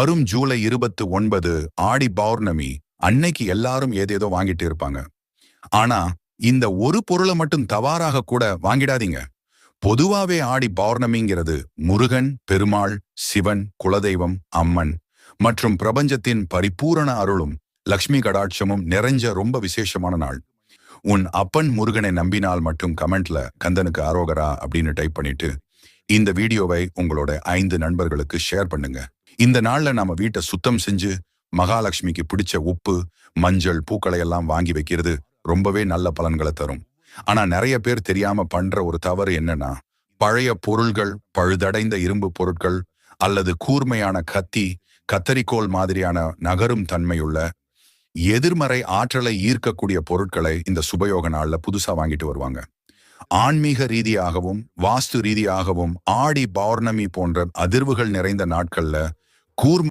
வரும் ஜூலை 29 ஆடி பௌர்ணமி அன்னைக்கு எல்லாரும் ஏதேதோ வாங்கிட்டு இருப்பாங்க. ஆனா இந்த ஒரு பொருளை மட்டும் தவறாக கூட வாங்கிடாதீங்க. பொதுவாவே ஆடி பௌர்ணமிங்கிறது முருகன், பெருமாள், சிவன், குலதெய்வம், அம்மன் மற்றும் பிரபஞ்சத்தின் பரிபூரண அருளும் லக்ஷ்மி கடாட்சமும் நிறைஞ்ச ரொம்ப விசேஷமான நாள். உன் அப்பன் முருகனை நம்பினால் மட்டும் கமெண்ட்ல கந்தனுக்கு அரோகரா அப்படின்னு டைப் பண்ணிட்டு இந்த வீடியோவை உங்களோட 5 நண்பர்களுக்கு ஷேர் பண்ணுங்க. இந்த நாள்ல நாம வீட்டை சுத்தம் செஞ்சு மகாலட்சுமிக்கு பிடிச்ச உப்பு, மஞ்சள், பூக்களை எல்லாம் வாங்கி வைக்கிறது ரொம்பவே நல்ல பலன்களை தரும். ஆனா நிறைய பேர் தெரியாம பண்ற ஒரு தவறு என்னன்னா, பழைய பொருள்கள், பழுதடைந்த இரும்பு பொருட்கள் அல்லது கூர்மையான கத்தி, கத்தரிக்கோல் மாதிரியான நகரும் தன்மையுள்ள எதிர்மறை ஆற்றலை ஈர்க்கக்கூடிய பொருட்களை இந்த சுபயோக நாள்ல புதுசா வாங்கிட்டு வருவாங்க. ஆன்மீக ரீதியாகவும் வாஸ்து ரீதியாகவும் ஆடி பௌர்ணமி போன்ற அதிர்வுகள் நிறைந்த நாட்கள்ல கூர்ம